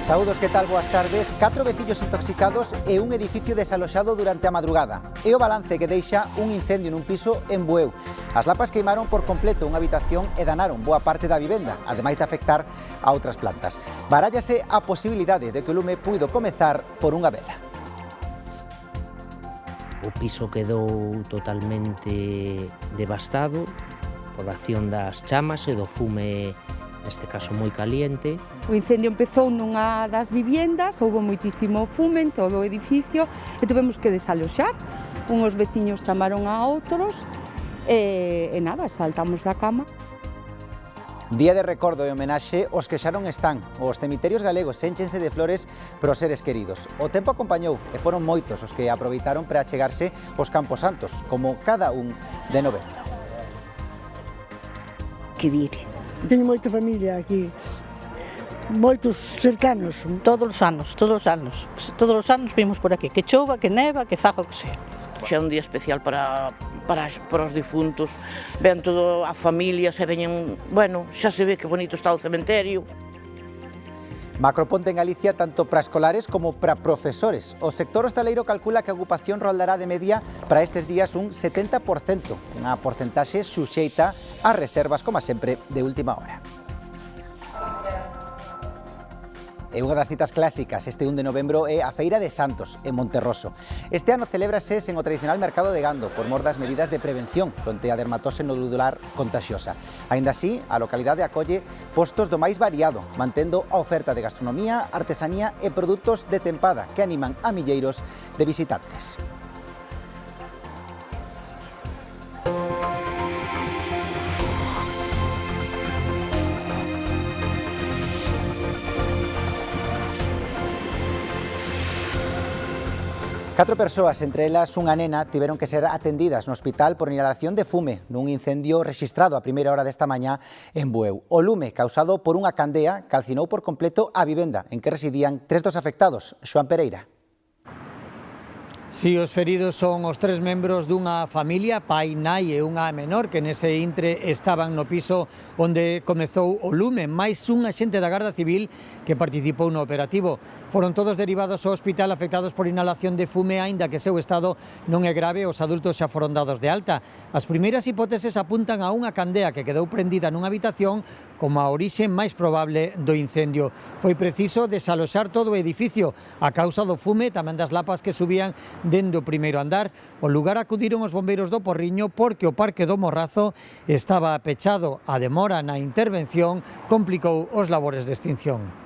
Saúdos, que tal? Boas tardes. 4 veciños intoxicados e un edificio desaloxado durante a madrugada. É o balance que deixa un incendio nun piso en Bueu. As lapas queimaron por completo unha habitación e danaron boa parte da vivenda, ademais de afectar a outras plantas. Barállase a posibilidade de que o lume puido comezar por unha vela. O piso quedou totalmente devastado por a acción das chamas e do fume, neste caso moi caliente. O incendio empezou nunha das viviendas, houve moitísimo fume en todo o edificio e tuvemos que desaloxar. Unhos veciños chamaron a outros e nada, saltamos da cama. Día de recordo e homenaxe aos que xa non están. Os cemiterios galegos énchense de flores para os seres queridos. O tempo acompañou e foron moitos os que aproveitaron para achegarse aos Campos Santos, como cada 1 de novembro. Que dire? Teño moita familia aquí, moitos cercanos. Todos os anos vimos por aquí, que chova, que neva, que faga o que sea. Xa é un día especial para os difuntos, ven toda a familia, se veñen, bueno, xa se ve que bonito está o cementerio. Macroponte en Galicia tanto para escolares como para profesores. O sector hostaleiro calcula que a ocupación roldará de media para estes días un 70%, unha porcentaxe suxeita ás reservas, como sempre, de última hora. E unha das citas clásicas este 1 de novembro é a Feira de Santos, en Monterroso. Este ano celébrase sen o tradicional mercado de gando por mor das medidas de prevención fronte á dermatose nodular contaxiosa. Aínda así, a localidade acolle postos do máis variado, mantendo a oferta de gastronomía, artesanía e produtos de tempada que animan a milleiros de visitantes. Catro persoas, entre elas unha nena, tiveron que ser atendidas no hospital por inhalación de fume nun incendio rexistrado a primeira hora desta mañá en Bueu. O lume, causado por unha candea, calcinou por completo a vivenda en que residían 3 dos afectados. Xoan Pereira. Si, os feridos son os 3 membros dunha familia, pai, nai e unha menor, que nese intre estaban no piso onde comezou o lume, máis un axente da Garda Civil que participou no operativo. Foron todos derivados ao hospital afectados por inhalación de fume, aínda que seu estado non é grave, os adultos xa foron dados de alta. As primeiras hipóteses apuntan a unha candea que quedou prendida nunha habitación como a orixe máis probable do incendio. Foi preciso desaloxar todo o edificio a causa do fume, tamén das lapas que subían dende o primeiro andar. O lugar acudiron os bombeiros do Porriño porque o Parque do Morrazo estaba pechado. A demora na intervención complicou os labores de extinción.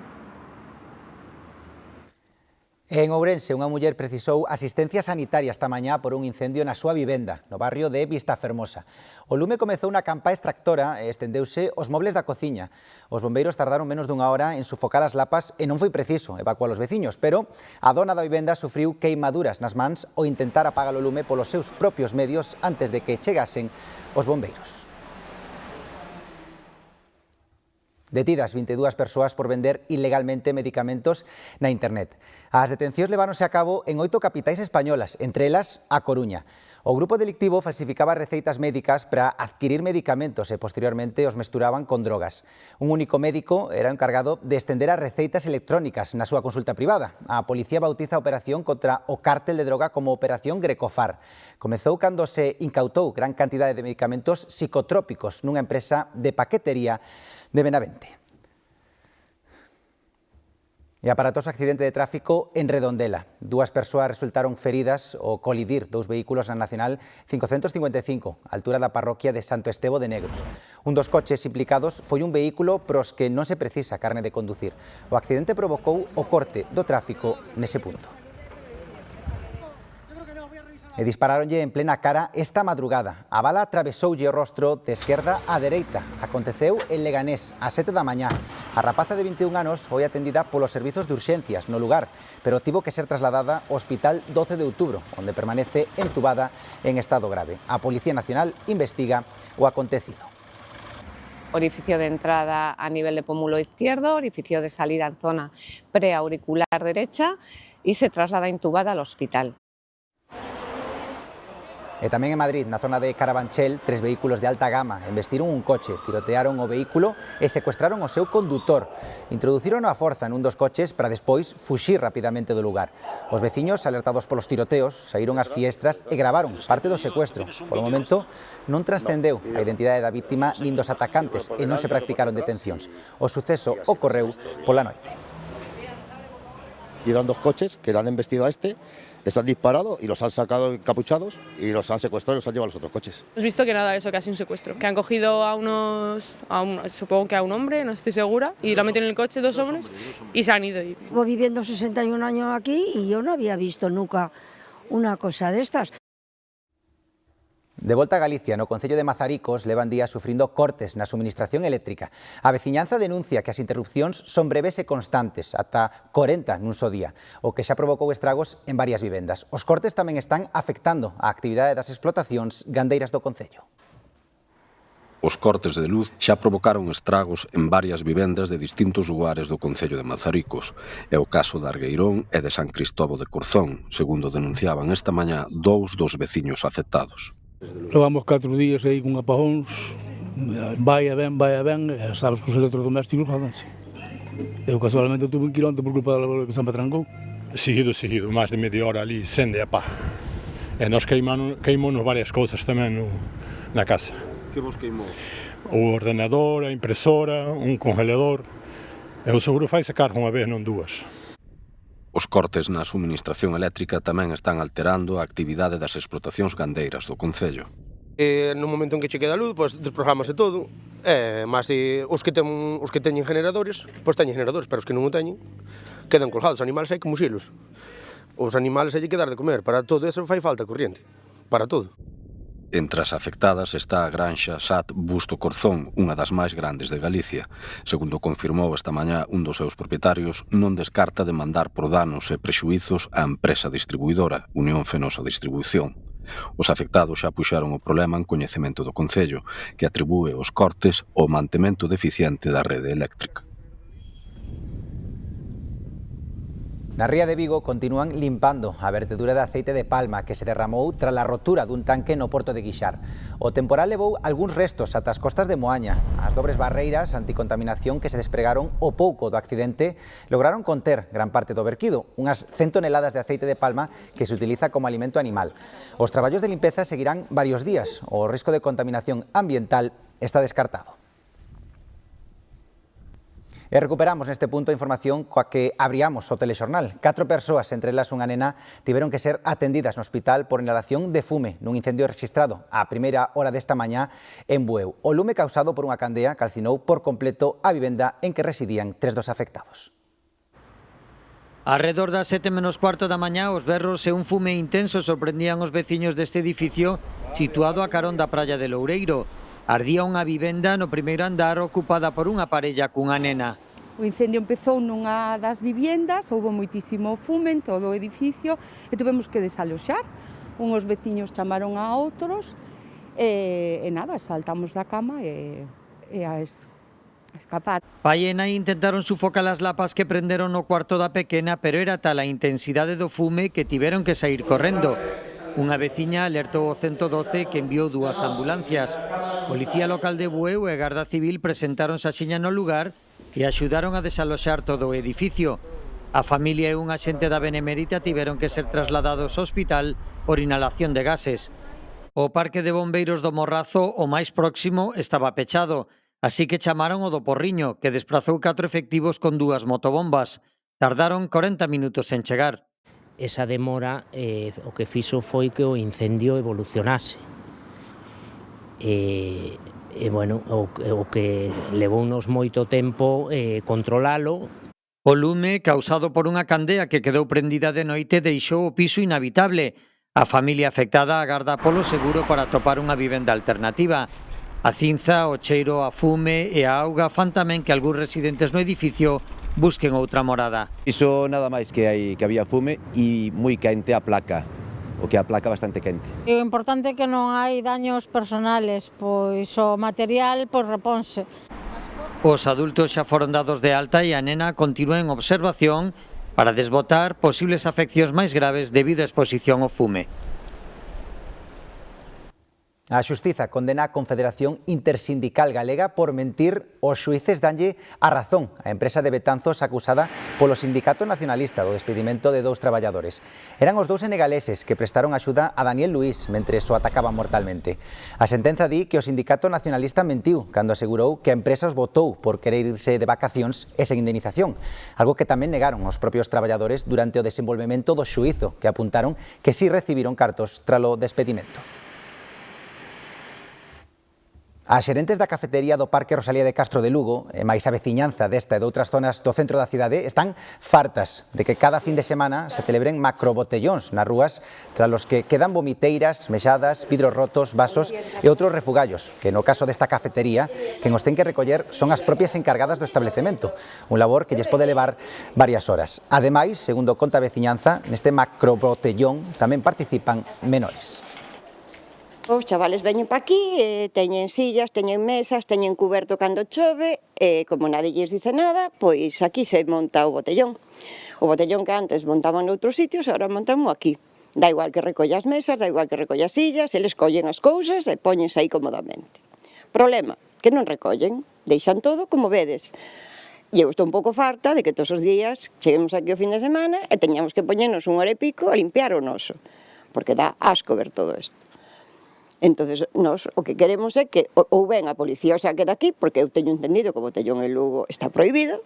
En Ourense, unha muller precisou asistencia sanitaria esta mañá por un incendio na súa vivenda, no barrio de Vistafermosa. O lume comezou na campa extractora e estendeuse aos mobles da cociña. Os bombeiros tardaron menos dunha hora en sufocar as lapas e non foi preciso evacuar os veciños, pero a dona da vivenda sufriu queimaduras nas mans ao intentar apagar o lume polos seus propios medios antes de que chegasen os bombeiros. Detidas 22 persoas por vender ilegalmente medicamentos na internet. As detencións leváronse a cabo en 8 capitais españolas, entre elas a Coruña. O grupo delictivo falsificaba receitas médicas para adquirir medicamentos e posteriormente os mesturaban con drogas. Un único médico era o encargado de estender as receitas electrónicas na súa consulta privada. A policía bautiza a operación contra o cártel de droga como Operación Grecofar. Comezou cando se incautou gran cantidade de medicamentos psicotrópicos nunha empresa de paquetería de Benavente. E aparatoso accidente de tráfico en Redondela. 2 persoas resultaron feridas ao colidir 2 vehículos na Nacional 555, a altura da parroquia de Santo Estevo de Negros. Un dos coches implicados foi un vehículo pros que non se precisa carne de conducir. O accidente provocou o corte do tráfico nese punto. E disparáronlle en plena cara esta madrugada. A bala atravesoulle o rostro de esquerda á dereita. Aconteceu en Leganés, ás 7 da mañá. A rapaza de 21 anos foi atendida polos servizos de urxencias no lugar, pero tivo que ser trasladada ao Hospital 12 de Outubro, onde permanece entubada en estado grave. A Policía Nacional investiga o acontecido. Orificio de entrada a nivel de pómulo izquierdo, orificio de salida en zona preauricular derecha y se traslada intubada al hospital. E tamén en Madrid, na zona de Carabanchel, 3 vehículos de alta gama embestiron un coche, tirotearon o vehículo e secuestraron o seu condutor. Introduciron a forza nun dos coches para despois fuxir rapidamente do lugar. Os veciños, alertados polos tiroteos, saíron ás fiestras e gravaron parte do secuestro. Polo momento, non transcendeu a identidade da víctima nin dos atacantes e non se practicaron detencións. O suceso ocorreu pola noite. Y eran 2 coches que le han embestido a este, les han disparado y los han sacado encapuchados y los han secuestrado y los han llevado a los otros coches. Hemos visto que nada, eso, que ha sido un secuestro. Que han cogido supongo que a un hombre, no estoy segura, y lo han metido en el coche 2 hombres y se han ido. Llevo viviendo 61 años aquí y yo no había visto nunca una cosa de estas. De volta a Galicia, no concello de Mazaricos, levan días sufrindo cortes na suministración eléctrica. A veciñanza denuncia que as interrupcións son breves e constantes, ata 40 nun só día, o que xa provocou estragos en varias vivendas. Os cortes tamén están afectando a actividade das explotacións gandeiras do concello. Os cortes de luz xa provocaron estragos en varias vivendas de distintos lugares do concello de Mazaricos. É o caso de Argueirón e de San Cristóbal de Corzón, segundo denunciaban esta mañá 2 dos veciños afectados. Levamos 4 días aí con apagóns, vai e ben, e sabes que os electrodomésticos rodanse. Eu casualmente tuve un quilómetro por culpa da laboral que se me atrancou. Seguido, máis de media hora ali, sende a pá. E nós queimounos varias cousas tamén na casa. Que vos queimou? O ordenador, a impresora, un congelador. E o seguro fai sacar unha vez, non 2. Os cortes na suministración eléctrica tamén están alterando a actividade das explotacións gandeiras do concello. No momento en que che queda luz, pois desprogramase todo, mas os que teñen generadores, pois teñen generadores, pero os que non o teñen, quedan colgados. Os animales hai que muxilos. Os animales hai que dar de comer, para todo eso fai falta corriente, para todo. Entre as afectadas está a granxa SAT Busto Corzón, unha das máis grandes de Galicia. Segundo confirmou esta mañá un dos seus propietarios, non descarta demandar por danos e prexuízos á empresa distribuidora, Unión Fenosa Distribución. Os afectados xa puxeron o problema en coñecemento do concello, que atribúe os cortes ao mantemento deficiente da rede eléctrica. Na ría de Vigo continúan limpando a vertedura de aceite de palma que se derramou tras a rotura dun tanque no porto de Guixar. O temporal levou algúns restos ata as costas de Moaña. As dobres barreiras anticontaminación que se despregaron ao pouco do accidente lograron conter gran parte do verquido, unhas 100 toneladas de aceite de palma que se utiliza como alimento animal. Os traballos de limpeza seguirán varios días. O risco de contaminación ambiental está descartado. E recuperamos neste punto a información coa que abríamos o telexornal. 4 persoas, entre elas unha nena, tiveron que ser atendidas no hospital por inhalación de fume nun incendio registrado a primeira hora desta mañá en Bueu. O lume causado por unha candea calcinou por completo a vivenda en que residían 3 dos afectados. Arredor das 7:15 da mañá, os berros e un fume intenso sorprendían os veciños deste edificio situado a carón da praia de Loureiro. Ardía unha vivenda no primeiro andar ocupada por unha parella cunha nena. O incendio empezou nunha das viviendas, houve moitísimo fume en todo o edificio e tuvemos que desaloxar. Unhos veciños chamaron a outros e nada, saltamos da cama e a escapar. Pai e nai intentaron sufocar as lapas que prenderon no cuarto da pequena, pero era tal a intensidade do fume que tiveron que sair correndo. Unha veciña alertou o 112 que enviou 2 ambulancias. Policía local de Bueu e Garda Civil presentáronse axiña no lugar e axudaron a desaloxar todo o edificio. A familia e un axente da Benemérita tiveron que ser trasladados ao hospital por inhalación de gases. O parque de bombeiros do Morrazo, o máis próximo, estaba pechado, así que chamaron o do Porriño, que desprazou 4 efectivos con 2 motobombas. Tardaron 40 minutos en chegar. Esa demora o que fixo foi que o incendio evolucionase. Bueno, o que levounos moito tempo controlalo. O lume, causado por unha candea que quedou prendida de noite, deixou o piso inhabitable. A familia afectada agarda polo seguro para atopar unha vivenda alternativa. A cinza, o cheiro, a fume e a auga fan tamén que algúns residentes no edificio busquen outra morada. Iso nada máis que había fume e moi quente a placa, o que a placa bastante quente. O importante é que non hai daños personales, pois o material reponse. Os adultos xa foron dados de alta e a nena continúa en observación para desbotar posibles afeccións máis graves debido á exposición ao fume. A Xustiza condena a Confederación Intersindical Galega por mentir. Os xuíces danlle a razón a empresa de Betanzos acusada polo Sindicato Nacionalista do despedimento de 2 traballadores. Eran os 2 senegaleses que prestaron axuda a Daniel Luís mentre o atacaban mortalmente. A sentenza di que o Sindicato Nacionalista mentiu cando asegurou que a empresa os botou por querer irse de vacacións e sen indemnización, algo que tamén negaron os propios traballadores durante o desenvolvemento do xuízo, que apuntaron que si recibiron cartos tralo despedimento. As xerentes da cafetería do Parque Rosalía de Castro de Lugo, e máis a veciñanza desta e de outras zonas do centro da cidade, están fartas de que cada fin de semana se celebren macrobotellóns nas rúas tras los que quedan vomiteiras, mexadas, vidros rotos, vasos e outros refugallos, que no caso desta cafetería, quen os ten que recoller son as propias encargadas do establecemento, un labor que lles pode levar varias horas. Ademais, segundo conta a veciñanza, neste macrobotellón tamén participan menores. Os chavales veñen pa aquí, teñen sillas, teñen mesas, teñen cuberto cando chove, e como nadie lles dice nada, pois aquí se monta o botellón. O botellón que antes montaban noutros sitios, agora montamos aquí. Da igual que recolla as mesas, da igual que recolla as sillas, eles collen as cousas e poñense aí cómodamente. Problema, que non recollen, deixan todo como vedes. E eu estou un pouco farta de que todos os días cheguemos aquí o fin de semana e teñamos que poñernos 1 hora e pico a limpiar o noso, porque dá asco ver todo isto. Entonces, nós o que queremos é que ou ben a policía xa queda aquí, porque eu teño entendido que o botellón en Lugo está prohibido,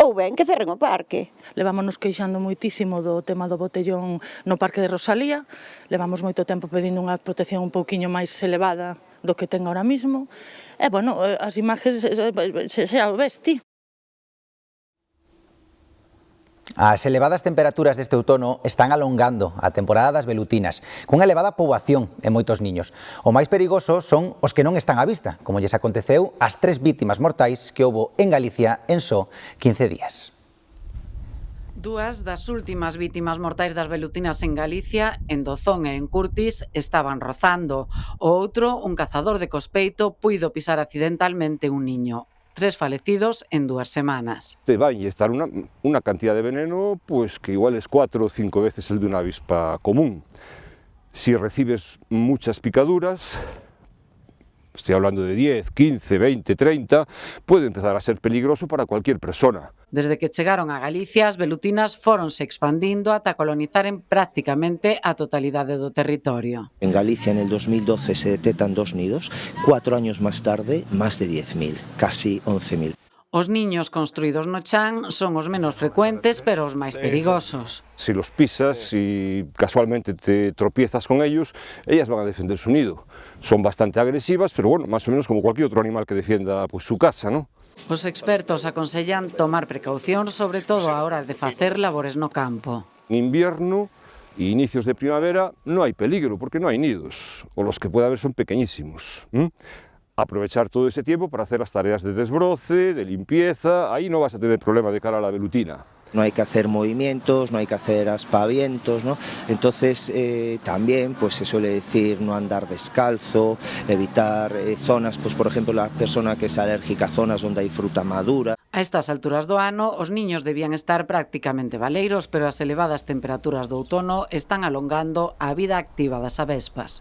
ou ben que cerren o parque. Levámonos queixando moitísimo do tema do botellón no Parque de Rosalía, levamos moito tempo pedindo unha protección un pouquiño máis elevada do que ten ahora mismo, e, bueno, as imagens xa o ves ti. As elevadas temperaturas deste outono están alongando a temporada das velutinas, cunha elevada poboación en moitos niños. O máis perigoso son os que non están á vista, como lles aconteceu ás 3 vítimas mortais que houbo en Galicia en só 15 días. Dúas das últimas vítimas mortais das velutinas en Galicia, en Dozón e en Curtis, estaban rozando. O outro, un cazador de cospeito, puido pisar accidentalmente un niño. 3 falecidos en 2 semanas. Te va a inyectar una cantidad de veneno pues que igual es 4 o 5 veces el de una avispa común. Si recibes muchas picaduras, estoy hablando de 10, 15, 20, 30, puede empezar a ser peligroso para cualquier persona. Desde que chegaron a Galicia, as velutinas fóronse expandindo ata colonizaren prácticamente a totalidade do territorio. En Galicia en el 2012 se detectan 2 nidos, 4 años más tarde más de 10.000, casi 11.000. Os niños construídos no chan son os menos frecuentes, pero os máis perigosos. Si los pisas y casualmente te tropiezas con ellos, ellas van a defender su nido. Son bastante agresivas, pero bueno, más o menos como cualquier otro animal que defienda pues, su casa, ¿no? Os expertos aconsellan tomar precaución, sobre todo a hora de facer labores no campo. En invierno e inicios de primavera no hai peligro, porque no hai nidos, o los que puede haber son pequeñísimos. Aprovechar todo ese tiempo para hacer las tareas de desbroce, de limpieza, ahí no vas a tener problema de cara a la velutina. No hay que hacer movimientos, no hay que hacer aspavientos, ¿no? Entonces también pues se suele decir no andar descalzo, evitar zonas, pues por ejemplo la persona que es alérgica a zonas donde hay fruta madura. A estas alturas do ano, os niños debían estar prácticamente baleiros, pero as elevadas temperaturas do outono están alongando a vida activa das avespas.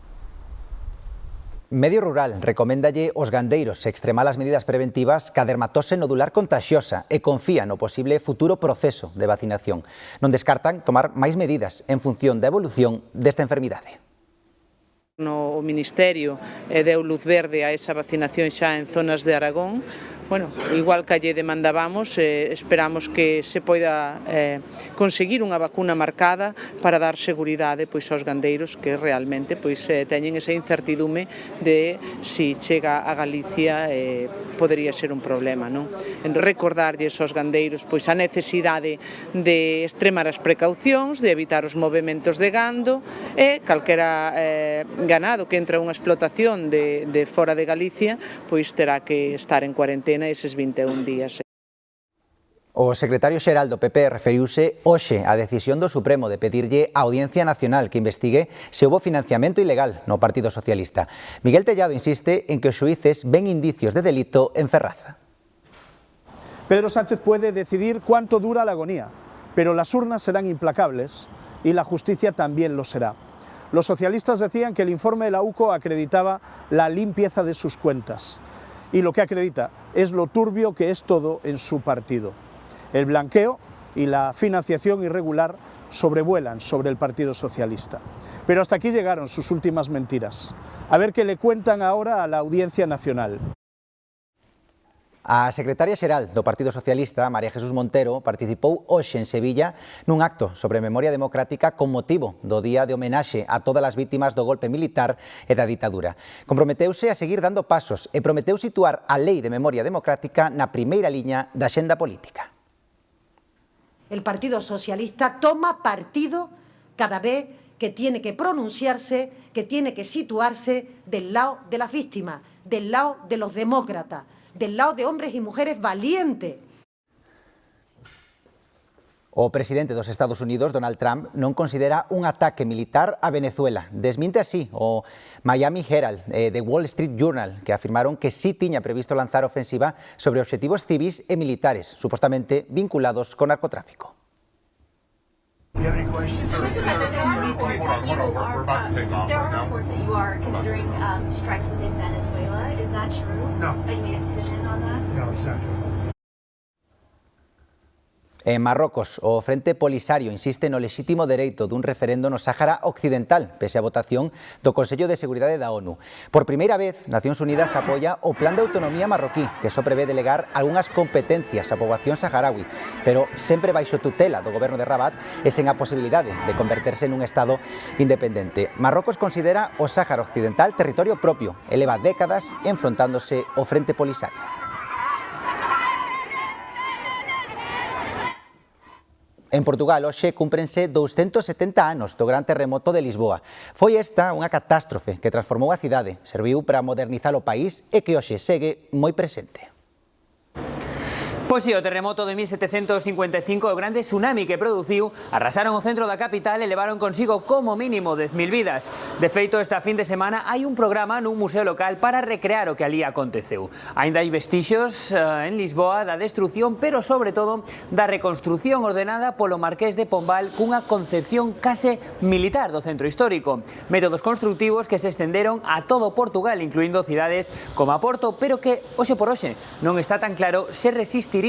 Medio Rural recoméndalle aos gandeiros extremar as medidas preventivas ca dermatose nodular contagiosa e confía no posible futuro proceso de vacinación. Non descartan tomar máis medidas en función da evolución desta enfermidade. O Ministerio deu luz verde a esa vacinación xa en zonas de Aragón. Bueno, igual que lle demandábamos, esperamos que se poida conseguir unha vacuna marcada para dar seguridade pois, aos gandeiros que realmente pois, teñen esa incertidume de si chega a Galicia podería ser un problema. Non? Recordarlles aos gandeiros pois, a necesidade de extremar as precaucións, de evitar os movementos de gando e calquera ganado que entra a unha explotación de fora de Galicia pois terá que estar en cuarentena eses 21 días. O secretario xeral do PP referiuse hoxe á decisión do Supremo de pedirlle á Audiencia Nacional que investigue se houbo financiamento ilegal no Partido Socialista. Miguel Tellado insiste en que os xuíces ven indicios de delito en Ferraz. Pedro Sánchez puede decidir cuánto dura la agonía, pero las urnas serán implacables y la justicia también lo será. Los socialistas decían que el informe de la UCO acreditaba la limpieza de sus cuentas. Y lo que acredita es lo turbio que es todo en su partido. El blanqueo y la financiación irregular sobrevuelan sobre el Partido Socialista. Pero hasta aquí llegaron sus últimas mentiras. A ver qué le cuentan ahora a la Audiencia Nacional. A secretaria xeral do Partido Socialista, María Jesús Montero, participou hoxe en Sevilla nun acto sobre memoria democrática con motivo do Día de Homenaxe a todas as vítimas do golpe militar e da ditadura. Comprometeuse a seguir dando pasos e prometeu situar a Lei de Memoria Democrática na primeira liña da axenda política. El Partido Socialista toma partido cada vez que tiene que pronunciarse, que tiene que situarse del lado de las víctimas, del lado de los demócratas, del lado de hombres y mujeres valientes. O presidente dos Estados Unidos, Donald Trump, non considera un ataque militar a Venezuela. Desminte así o Miami Herald e The Wall Street Journal, que afirmaron que sí tiña previsto lanzar ofensiva sobre obxectivos civís e militares, supostamente vinculados con narcotráfico. Do you have any questions? There are reports that you are considering strikes within Venezuela. Is that true? No. That you made a decision on that? No, it's not true. En Marrocos, o Frente Polisario insiste no lexítimo dereito dun referendo no Sáhara Occidental, pese a votación do Consello de Seguridade da ONU. Por primeira vez, Nacións Unidas apoia o Plan de Autonomía marroquí, que só prevé delegar algunhas competencias á poboación saharaui, pero sempre baixo tutela do goberno de Rabat e sen a posibilidade de converterse nun Estado independente. Marrocos considera o Sáhara Occidental territorio propio e leva décadas enfrontándose ao Frente Polisario. En Portugal, hoxe, cúmprense 270 anos do gran terremoto de Lisboa. Foi esta unha catástrofe que transformou a cidade, serviu para modernizar o país e que hoxe segue moi presente. Pois si, o terremoto de 1755 e o grande tsunami que produciu arrasaron o centro da capital e levaron consigo como mínimo 10.000 vidas. De feito, esta fin de semana hai un programa nun museo local para recrear o que ali aconteceu. Ainda hai vestixios en Lisboa da destrucción, pero sobre todo da reconstrucción ordenada polo Marqués de Pombal cunha concepción case militar do centro histórico. Métodos constructivos que se estenderon a todo Portugal, incluindo cidades como a Porto, pero que hoxe por hoxe non está tan claro se resistirían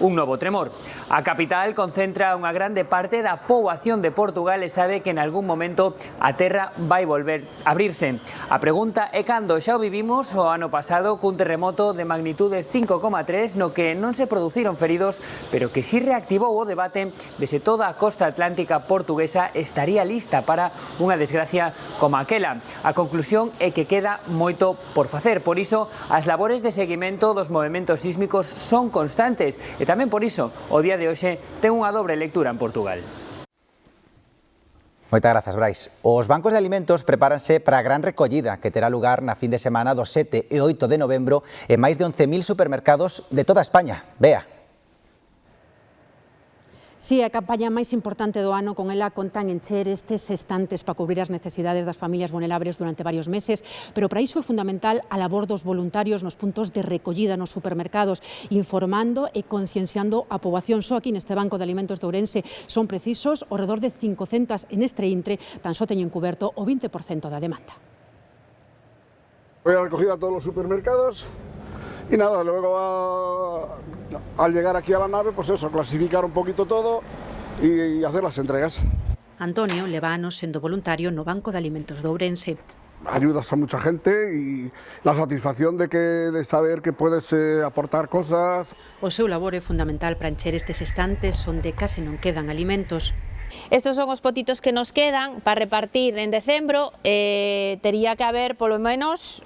un novo tremor. A capital concentra unha grande parte da poboación de Portugal e sabe que en algún momento a terra vai volver a abrirse. A pregunta é cando. Xa o vivimos o ano pasado cun terremoto de magnitude 5,3 no que non se produciron feridos, pero que si reactivou o debate de se toda a costa atlántica portuguesa estaría lista para unha desgracia como aquela. A conclusión é que queda moito por facer, por iso as labores de seguimento dos movementos sísmicos son constantes e tamén por iso o día de hoxe ten unha dobre lectura en Portugal. Moitas grazas, Brais. Os bancos de alimentos prepáranse para a gran recollida que terá lugar na fin de semana do 7 e 8 de novembro en máis de 11.000 supermercados de toda España. Vea. Si, a campaña máis importante do ano, con ela contan encher estes estantes para cubrir as necesidades das familias vulnerables durante varios meses, pero para iso é fundamental a labor dos voluntarios nos puntos de recollida nos supermercados, informando e concienciando a poboación. Só aquí neste Banco de Alimentos de Ourense son precisos ao redor de 500 en este intre, tan só teñen cuberto o 20% da demanda. Voy a recoger a todos los supermercados y nada, luego al llegar aquí a la nave, pues eso, clasificar un poquito todo y hacer las entregas. Antonio leva anos sendo voluntario no Banco de Alimentos de Ourense. Ayudas a mucha gente y la satisfacción de saber que puedes aportar cosas. O seu labor é fundamental para encher estes estantes onde case non quedan alimentos. Estos son os potitos que nos quedan para repartir en decembro. Tería que haber polo menos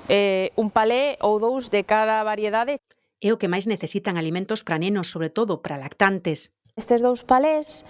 un palé ou dous de cada variedade. É o que máis necesitan alimentos para nenos, sobre todo para lactantes. Estes dous palés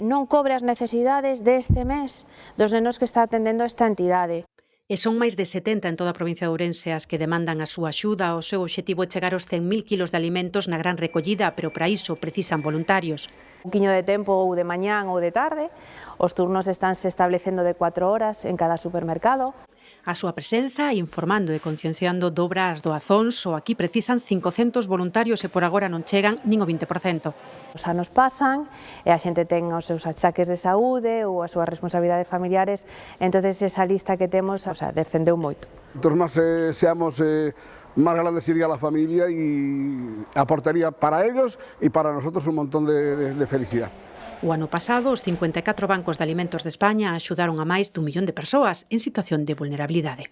non cobre as necesidades deste mes dos nenos que está atendendo esta entidade. E son máis de 70 en toda a provincia de Ourense as que demandan a súa axuda. O seu obxectivo é chegar aos 100.000 kilos de alimentos na gran recollida, pero para iso precisan voluntarios. Un quiño de tempo ou de mañán ou de tarde. Os turnos estánse establecendo de 4 horas en cada supermercado. A súa presenza informando e concienciando dobra as doazóns, o aquí precisan 500 voluntarios e por agora non chegan nin o 20%. Os anos pasan e a xente ten os seus achaques de saúde ou as súas responsabilidades familiares, entonces esa lista que temos descendeu moito. Entonces más seamos más grandes iría la familia y aportaría para ellos y para nosotros un montón de felicidad. O ano pasado, os 54 bancos de alimentos de España axudaron a máis dun millón de persoas en situación de vulnerabilidade.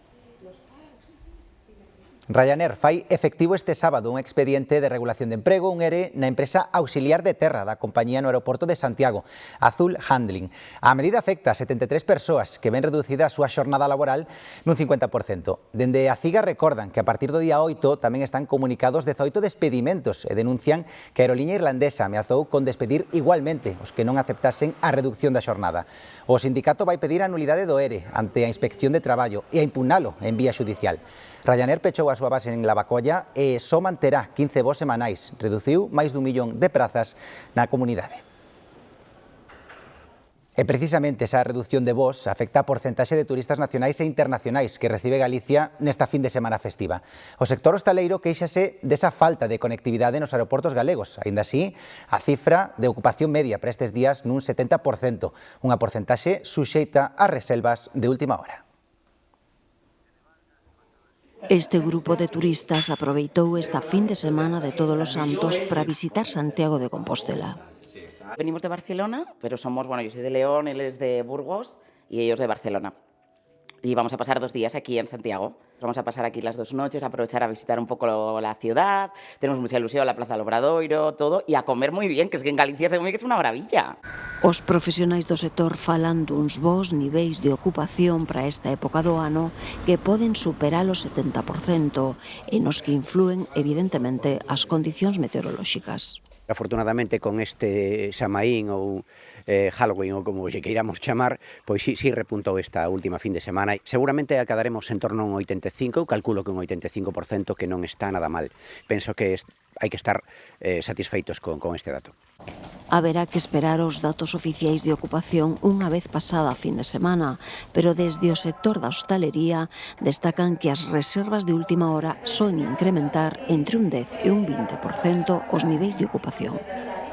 Ryanair fai efectivo este sábado un expediente de regulación de emprego, un ERE, na empresa auxiliar de terra da compañía no aeroporto de Santiago, Azul Handling. A medida afecta a 73 persoas que ven reducida a súa xornada laboral nun 50%. Dende a CIGA recordan que a partir do día 8 tamén están comunicados 18 despedimentos e denuncian que a aerolínea irlandesa ameazou con despedir igualmente os que non aceptasen a reducción da xornada. O sindicato vai pedir a nulidade do ERE ante a Inspección de Traballo e a impugnalo en vía xudicial. Ryanair pechou a súa base en Lavacolla e só manterá 15 voos semanais. Reduciu máis dun millón de prazas na comunidade. E precisamente esa reducción de voos afecta a porcentaxe de turistas nacionais e internacionais que recibe Galicia nesta fin de semana festiva. O sector hostaleiro queixase desa falta de conectividade nos aeroportos galegos. Aínda así, a cifra de ocupación media para estes días nun 70%, unha porcentaxe suxeita ás reservas de última hora. Este grupo de turistas aproveitou esta fin de semana de Todos os Santos para visitar Santiago de Compostela. Venimos de Barcelona, pero somos, yo soy de León, él es de Burgos y ellos de Barcelona. Y vamos a pasar 2 días aquí en Santiago. Vamos a pasar aquí las 2 noches, a aprovechar a visitar un poco la ciudad. Tenemos mucha ilusión, la Plaza del Obradoiro, todo, y a comer muy bien, que es que en Galicia se come que es una maravilla. Os profesionais do sector falan duns bons niveis de ocupación para esta época do ano que poden superar o 70% e nos que influen, evidentemente, as condicións meteorolóxicas. Afortunadamente, con este Samaín ou Halloween ou como lle queiramos chamar, pois sí repuntou esta última fin de semana. Seguramente acadaremos en torno a un 85, calculo que un 85%, que non está nada mal. Penso que hai que estar satisfeitos con este dato. Haberá que esperar os datos oficiais de ocupación unha vez pasada a fin de semana, pero desde o sector da hostalería destacan que as reservas de última hora son incrementar entre un 10 e un 20% os niveis de ocupación.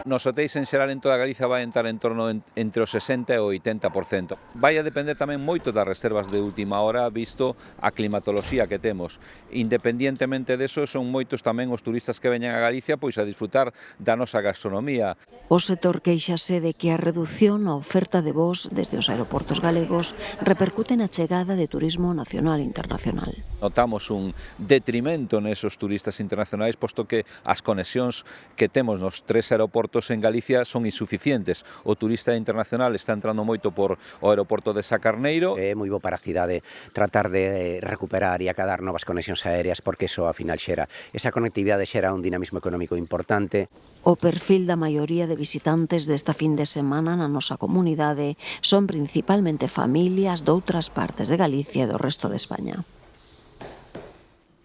Nos hotéis en xeral en toda Galiza vai entrar en torno entre o 60 e o 80%. Vai a depender tamén moito das reservas de última hora, visto a climatoloxía que temos. Independientemente deso, son moitos tamén os turistas que veñen a Galicia pois a disfrutar da nosa gastronomía. O sector queixase de que a reducción na oferta de voos desde os aeroportos galegos repercute na chegada de turismo nacional e internacional. Notamos un detrimento nesos turistas internacionais, posto que as conexións que temos nos 3 aeroportos en Galicia son insuficientes. O turista internacional está entrando moito por o aeroporto de Sacarneiro. É moi bo para a cidade tratar de recuperar e acadar novas conexións aéreas, porque iso, ao final, xera esa conectividade, xera un dinamismo económico importante. O perfil da maioría de visitantes desta fin de semana na nosa comunidade son principalmente familias doutras partes de Galicia e do resto de España.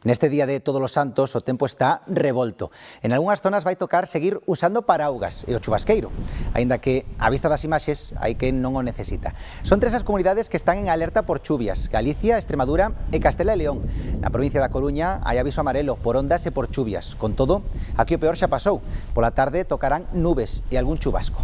Neste día de Todos os Santos o tempo está revolto. En algunhas zonas vai tocar seguir usando paraugas e o chubasqueiro, aínda que a vista das imaxes hai quen non o necesita. Son 3 as comunidades que están en alerta por chuvias: Galicia, Extremadura e Castela e León. Na provincia da Coruña hai aviso amarelo por ondas e por chuvias. Con todo, aquí o peor xa pasou. Pola tarde tocarán nubes e algún chubasco.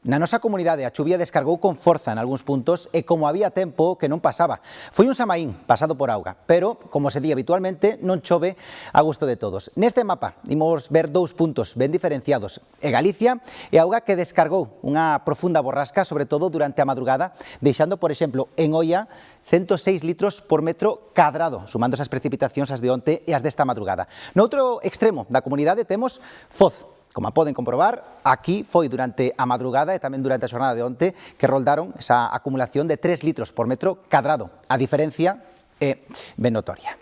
Na nosa comunidade a chuvia descargou con forza en algúns puntos e como había tempo que non pasaba. Foi un Samaín pasado por auga, pero, como se di habitualmente, non chove a gusto de todos. Neste mapa imos ver 2 puntos ben diferenciados. E Galicia e a auga que descargou unha profunda borrasca, sobre todo durante a madrugada, deixando, por exemplo, en Oia 106 litros por metro cadrado, sumando esas precipitacións as de onte e as desta madrugada. No outro extremo da comunidade temos Foz. Como poden comprobar, aquí foi durante a madrugada e tamén durante a xornada de onte que roldaron esa acumulación de 3 litros por metro cadrado. A diferencia é ben notoria.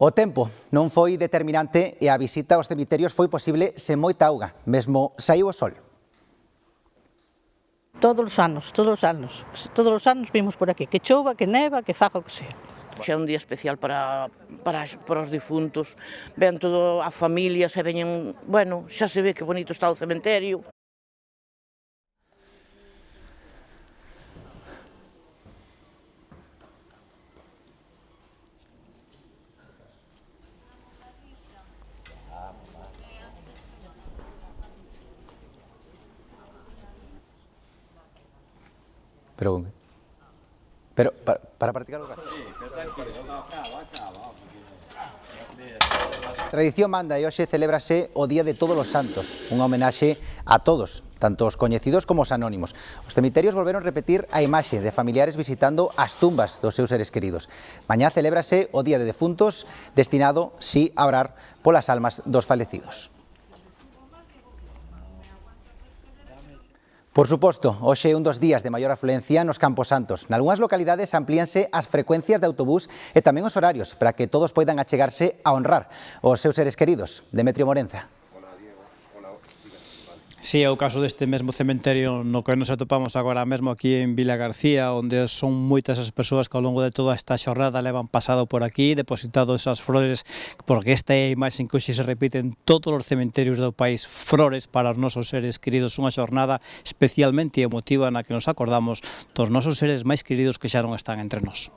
O tempo non foi determinante e a visita aos cemiterios foi posible sen moita auga, mesmo saiu o sol. Todos os anos vimos por aquí, que chova, que neva, que faga o que sea. Xa é un día especial para os difuntos, ven toda a familia, se veñen, bueno, xa se ve que bonito está o cementerio. Pero para practicar o gato. Tradición manda e hoxe celébrase o Día de Todos os Santos, unha homenaxe a todos, tanto os coñecidos como os anónimos. Os cemiterios volveron repetir a imaxe de familiares visitando as tumbas dos seus seres queridos. Mañá celébrase o Día de Defuntos, destinado, sí, a orar polas almas dos falecidos. Por suposto, hoxe é un dos días de maior afluencia nos Campos Santos. Nalgúnas localidades amplíanse as frecuencias de autobús e tamén os horarios para que todos poidan achegarse a honrar os seus seres queridos. Demetrio Morenza. Si é o caso deste mesmo cementerio no que nos atopamos agora mesmo aquí en Vila García, onde son moitas as persoas que ao longo de toda esta xornada levan pasado por aquí, depositado esas flores, porque esta é a imaxe que hoxe se repite en todos os cementerios do país, flores para os nosos seres queridos, unha xornada especialmente emotiva na que nos acordamos dos nosos seres máis queridos que xa non están entre nós.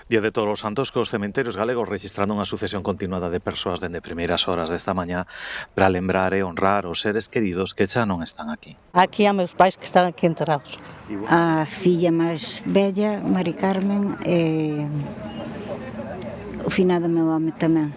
Día de Todos os Santos, que os cementerios galegos registrando unha sucesión continuada de persoas dende primeiras horas desta mañá para lembrar e honrar os seres queridos que xa non están aquí. Aquí a meus pais que están aquí enterrados. A filla máis bella, Mari Carmen, e o finado meu home tamén.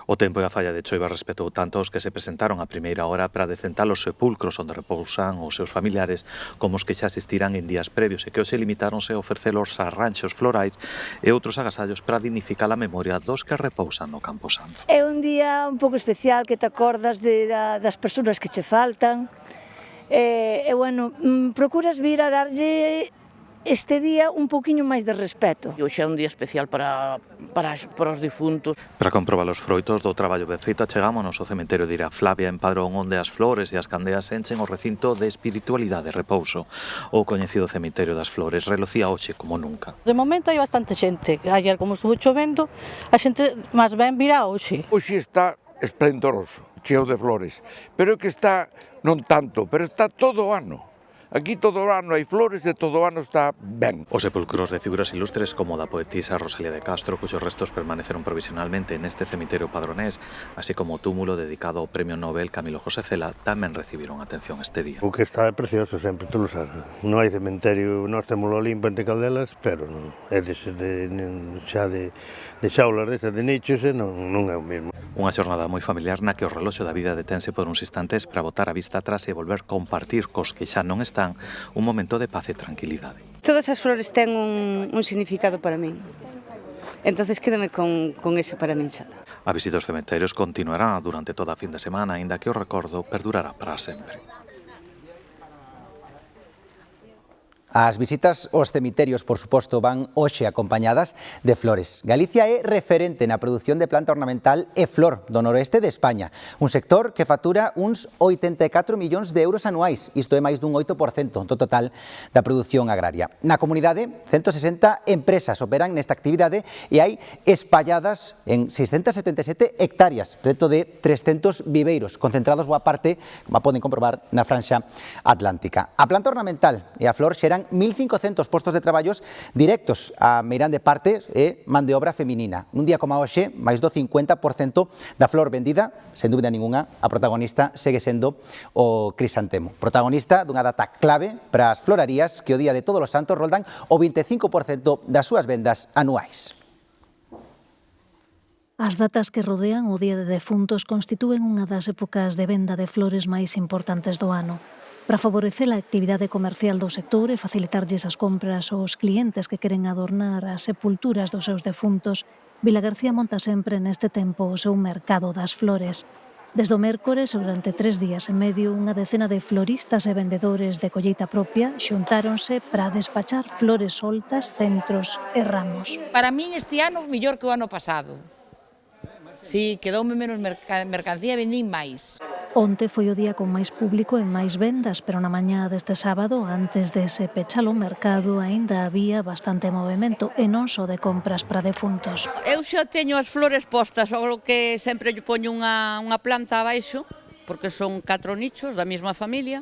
O tempo e a falla de choiva respetou tanto os que se presentaron a primeira hora para decentar os sepulcros onde repousan os seus familiares como os que xa asistiran en días previos e que hoxe limitáronse a ofrecelos a ranchos florais e outros agasallos para dignificar a memoria dos que repousan no Campo Santo. É un día un pouco especial que te acordas das persoas que che faltan e bueno, procuras vir a darlle este día un poquinho máis de respeto. Hoxe é un día especial para os difuntos. Para comprobar os froitos do traballo ben feito, achegámonos ao cementerio de Iraflavia en Padrón, onde as flores e as candeas enchen o recinto de espiritualidade e repouso. O coñecido cemiterio das Flores relocía hoxe como nunca. De momento hai bastante xente. Ayer, como estuvo chovendo, a xente máis ben virá hoxe. Hoxe está esplendoroso, cheo de flores, pero que está non tanto, pero está todo o ano. Aquí todo o ano hai flores e todo o ano está ben. Os sepulcros de figuras ilustres como da poetisa Rosalía de Castro, cuyos restos permaneceron provisionalmente neste cemiterio padronés, así como o túmulo dedicado ao Premio Nobel Camilo José Cela, tamén recibiron atención este día. O que está é precioso sempre, tú lo sabes. Non hai cementerio, nós temos o limpo entre Caldelas, pero non é xa de xaulas desas de nichos e non é o mesmo. Unha xornada moi familiar na que o reloxo da vida detense por uns instantes para botar a vista atrás e volver compartir cos que xa non están un momento de paz e tranquilidade. Todas as flores ten un significado para min. Entonces quédame con ese para min xa. A visita aos cementerios continuará durante toda a fin de semana, aínda que o recordo perdurará para sempre. As visitas aos cemiterios, por suposto, van hoxe acompañadas de flores. Galicia é referente na produción de planta ornamental e flor do noroeste de España, un sector que factura uns 84 millóns de euros anuais, isto é máis dun 8% do total da produción agraria. Na comunidade, 160 empresas operan nesta actividade e hai espalladas en 677 hectáreas, preto de 300 viveiros, concentrados boa parte, como poden comprobar, na franxa atlántica. A planta ornamental e a flor xeran 1.500 postos de traballos directos a meirande parte e man de obra feminina. Nun día como hoxe, máis do 50% da flor vendida, sen dúbida ninguna, a protagonista segue sendo o crisantemo. Protagonista dunha data clave para as florarías que o Día de Todos os Santos roldan o 25% das súas vendas anuais. As datas que rodean o Día de Defuntos constitúen unha das épocas de venda de flores máis importantes do ano. Para favorecer a actividade comercial do sector e facilitarlles as compras aos clientes que queren adornar as sepulturas dos seus defuntos, Vilagarcía monta sempre neste tempo o seu mercado das flores. Desde o mércores, durante 3 días e medio, unha decena de floristas e vendedores de colleita propia xuntáronse para despachar flores soltas, centros e ramos. Para min este ano mellor que o ano pasado. Si, quedoume menos mercancía e vendín máis. Onte foi o día con máis público e máis vendas, pero na mañá deste sábado, antes de se pechar o mercado, aínda había bastante movimento, e non só de compras para defuntos. Eu xa teño as flores postas, só que sempre lle poño unha planta abaixo, porque son 4 nichos da mesma familia.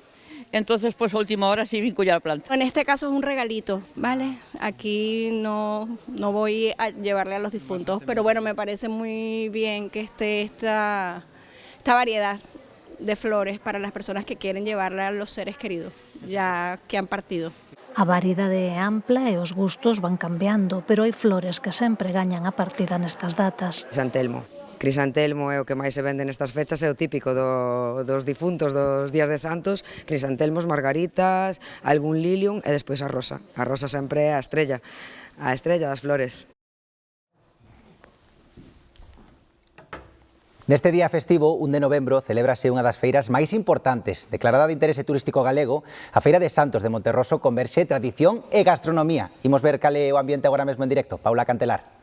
Entonces, pues a última hora sí vincular la planta. En este caso es un regalito, ¿vale? Aquí no voy a llevarle a los difuntos, pero bueno, me parece muy bien que esté esta variedad de flores para las personas que quieren llevarle a los seres queridos, ya que han partido. A variedade é ampla e os gustos van cambiando, pero hai flores que sempre gañan a partida nestas datas. Crisantelmo é o que máis se vende nestas fechas, é o típico dos difuntos dos días de santos, crisantelmos, margaritas, algún lilium e despois a rosa. A rosa sempre é a estrella das flores. Neste día festivo, 1 de novembro, celébrase unha das feiras máis importantes. Declarada de interese turístico galego, a Feira de Santos de Monterroso converxe tradición e gastronomía. Imos ver cal é o ambiente agora mesmo en directo. Paula Cantelar.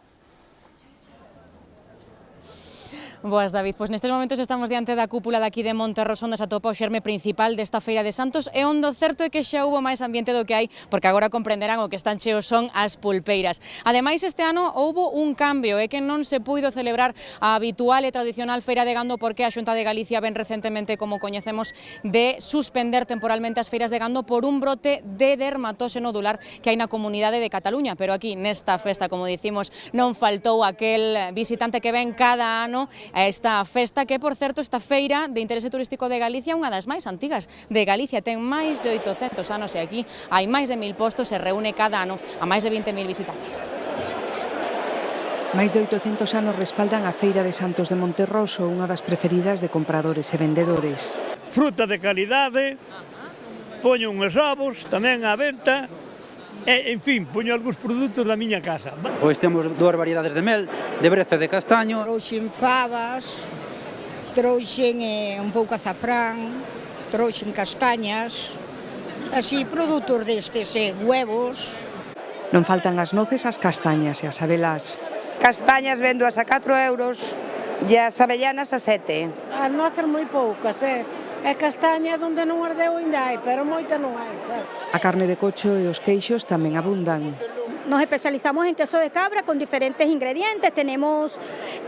Boas, David. Pois nestes momentos estamos diante da cúpula daqui de Monterroso, onde se atopa o xerme principal desta Feira de Santos, e onde o certo é que xa houbo máis ambiente do que hai, porque agora comprenderán o que están cheos son as pulpeiras. Ademais, este ano houbo un cambio, é que non se puido celebrar a habitual e tradicional Feira de Gando, porque a Xunta de Galicia ven recentemente, como coñecemos, de suspender temporalmente as feiras de gando por un brote de dermatose nodular que hai na comunidade de Cataluña. Pero aquí, nesta festa, como dicimos, non faltou aquel visitante que ven cada ano a esta festa, que, por certo, esta feira de interese turístico de Galicia é unha das máis antigas de Galicia, ten máis de 800 anos e aquí hai máis de 1000 postos e reúne cada ano a máis de 20.000 visitantes. Máis de 800 anos respaldan a Feira de Santos de Monterroso, unha das preferidas de compradores e vendedores. Fruta de calidade, poño uns ovos tamén á venta, e, en fin, poño algúns produtos da miña casa. Pois temos 2 variedades de mel, de breza e de castaño. Trouxen fabas, trouxen un pouco azafrán, trouxen castañas, así produtos destes, huevos. Non faltan as noces, as castañas e as abelás. Castañas véndoas a 4 euros e as avellanas a 7. As noces moi poucas, E castaña onde non ardeu ainda hai, pero moita non hai, sabe? A carne de cocho e os queixos tamén abundan. Nos especializamos en queso de cabra con diferentes ingredientes. Tenemos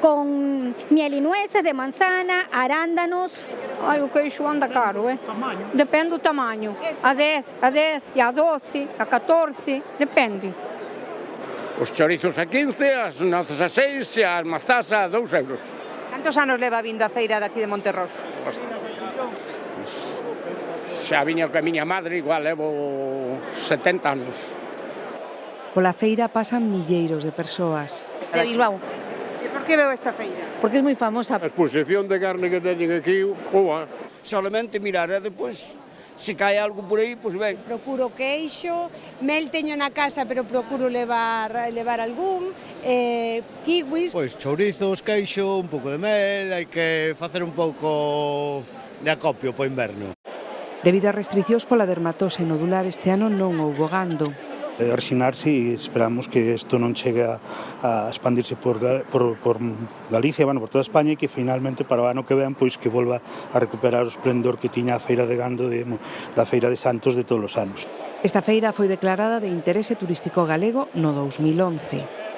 con miel y nueces de manzana, arándanos. Ai, o queixo anda caro, Depende do tamaño. A 10 e a 12, a 14, depende. Os chorizos a 15, as noces a 6 e as mazás a 2 euros. Cantos anos leva vindo a feira daqui de Monterroso? Xa viña coa miña madre, igual levo 70 anos. Pola feira pasan milleiros de persoas. De Bilbao. E por que veo esta feira? Porque é moi famosa. A exposición de carne que teñen aquí, solamente mirar, e depois, se cae algo por aí, pois ben. Procuro queixo, mel teño na casa, pero procuro levar algún, kiwis. Pois chourizos, queixo, un pouco de mel, hai que facer un pouco de acopio para o inverno. Debido a restriccións pola dermatose nodular, este ano non houbo gando. Resinarse e esperamos que isto non chegue a expandirse por Galicia, por toda España, e que finalmente para o ano que ven pois que volva a recuperar o esplendor que tiña a feira de gando da Feira de Santos de todos os anos. Esta feira foi declarada de interese turístico galego no 2011.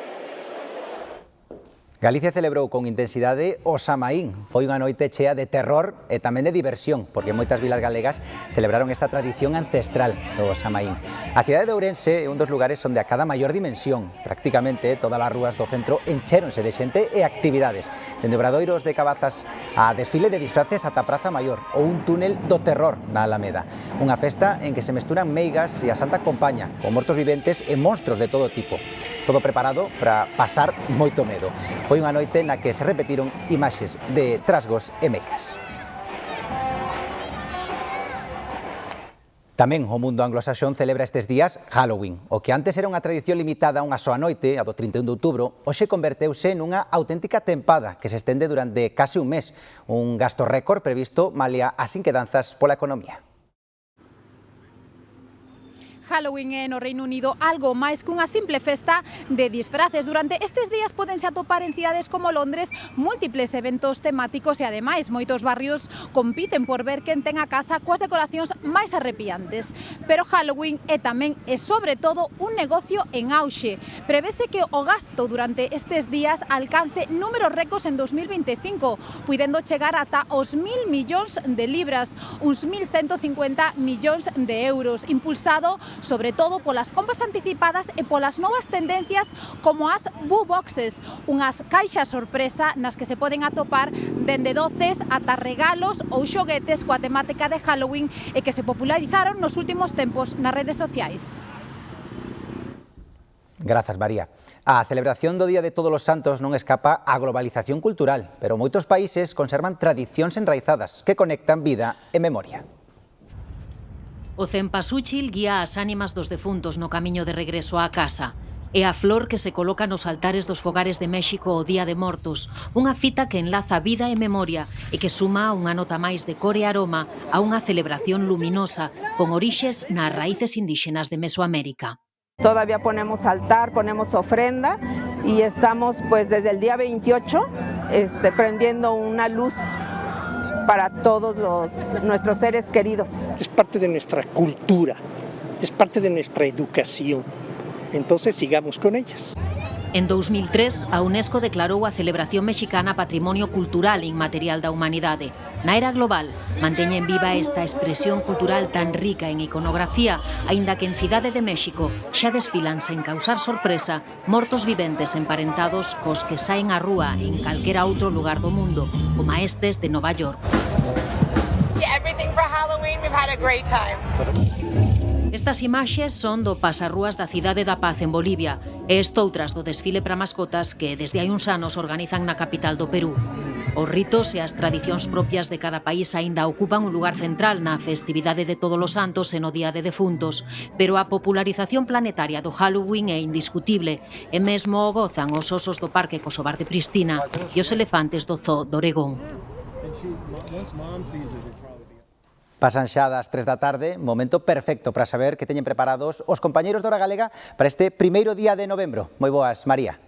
Galicia celebrou con intensidade o Samaín. Foi unha noite chea de terror e tamén de diversión, porque moitas vilas galegas celebraron esta tradición ancestral do Samaín. A cidade de Ourense é un dos lugares onde a cada maior dimensión. Prácticamente todas as rúas do centro enchéronse de xente e actividades, dende obradoiros de cabazas a desfile de disfraces ata a Praza Maior ou un túnel do terror na Alameda. Unha festa en que se mesturan meigas e a Santa Compaña, con mortos viventes e monstros de todo tipo. Todo preparado para pasar moito medo. Foi unha noite na que se repetiron imaxes de trasgos e meigas. Tamén o mundo anglosaxón celebra estes días Halloween. O que antes era unha tradición limitada a unha soa noite, a do 31 de outubro, hoxe converteuse nunha auténtica tempada que se estende durante case un mes. Un gasto récord previsto malia as inquedanzas pola economía. Halloween é no Reino Unido algo máis que unha simple festa de disfraces. Durante estes días podense atopar en cidades como Londres múltiples eventos temáticos e ademais moitos barrios compiten por ver quen ten a casa coas decoracións máis arrepiantes. Pero Halloween é tamén e sobre todo un negocio en auxe. Prevese que o gasto durante estes días alcance números récords en 2025, puidendo chegar ata os 1.000 millóns de libras, uns 1.150 millóns de euros, impulsado sobre todo polas compras anticipadas e polas novas tendencias como as Boo Boxes, unhas caixas sorpresa nas que se poden atopar dende doces ata regalos ou xoguetes coa temática de Halloween e que se popularizaron nos últimos tempos nas redes sociais. Grazas, María. A celebración do Día de Todos os Santos non escapa á globalización cultural, pero moitos países conservan tradicións enraizadas que conectan vida e memoria. O cempasúchil guía as ánimas dos defuntos no camiño de regreso á casa. É a flor que se coloca nos altares dos fogares de México o Día de Mortos, unha fita que enlaza vida e memoria e que suma unha nota máis de cor e aroma a unha celebración luminosa con orixes nas raíces indígenas de Mesoamérica. Todavía ponemos altar, ponemos ofrenda y estamos pues desde el día 28 prendiendo una luz para todos nuestros seres queridos. Es parte de nuestra cultura, es parte de nuestra educación, entonces sigamos con ellas. En 2003, a UNESCO declarou a celebración mexicana Patrimonio Cultural Inmaterial da Humanidade. Na era global, manteñen viva esta expresión cultural tan rica en iconografía, aínda que en Cidade de México xa desfilan sen causar sorpresa mortos viventes emparentados cos que saen á rúa en calquera outro lugar do mundo, como estes de Nova York. Everything for Halloween, we've had a great time. Estas imaxes son do Pasarrúas da Cidade da Paz en Bolivia e estoutras do desfile para mascotas que desde hai uns anos organizan na capital do Perú. Os ritos e as tradicións propias de cada país aínda ocupan un lugar central na festividade de Todos os Santos e no Día de Defuntos, pero a popularización planetaria do Halloween é indiscutible e mesmo o gozan os osos do Parque Kosovar de Pristina e os elefantes do Zoo de Oregón. Pasan xa das 3 da tarde, momento perfecto para saber que teñen preparados os compañeiros de Hora Galega para este primeiro día de novembro. Moi boas, María.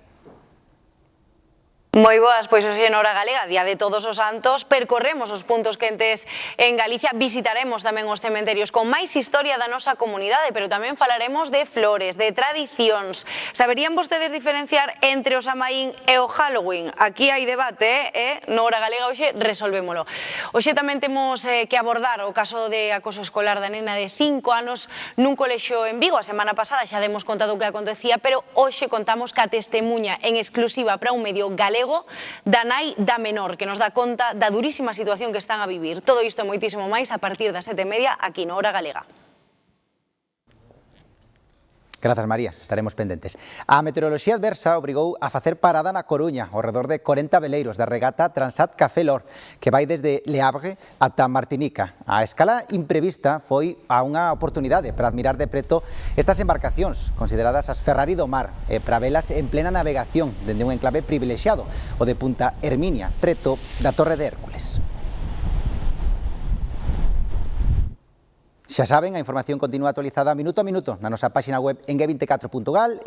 Moi boas, pois hoxe en Hora Galega, Día de Todos os Santos, percorremos os puntos quentes en Galicia, visitaremos tamén os cementerios con máis historia da nosa comunidade, pero tamén falaremos de flores, de tradicións. Saberían vostedes diferenciar entre o Samaín e o Halloween? Aquí hai debate, no Hora Galega hoxe resolvémolo. Hoxe tamén temos que abordar o caso de acoso escolar da nena de 5 anos nun colexio en Vigo. A semana pasada xa demos contado o que acontecía, pero hoxe contamos ca testemunha en exclusiva para un medio galego da nai da menor, que nos dá conta da durísima situación que están a vivir. Todo isto e moitísimo máis a partir das 7:30 aquí no Hora Galega. Grazas, María, estaremos pendentes. A meteoroloxía adversa obrigou a facer parada na Coruña, ao redor de 40 veleiros da regata Transat Café Lor, que vai desde Le Havre ata Martinica. A escala imprevista foi a unha oportunidade para admirar de preto estas embarcacións, consideradas as Ferrari do mar, e para velas en plena navegación dende un enclave privilexiado, o de Punta Herminia, preto da Torre de Hércules. Xa saben, a información continúa actualizada minuto a minuto na nosa páxina web en g24.gal.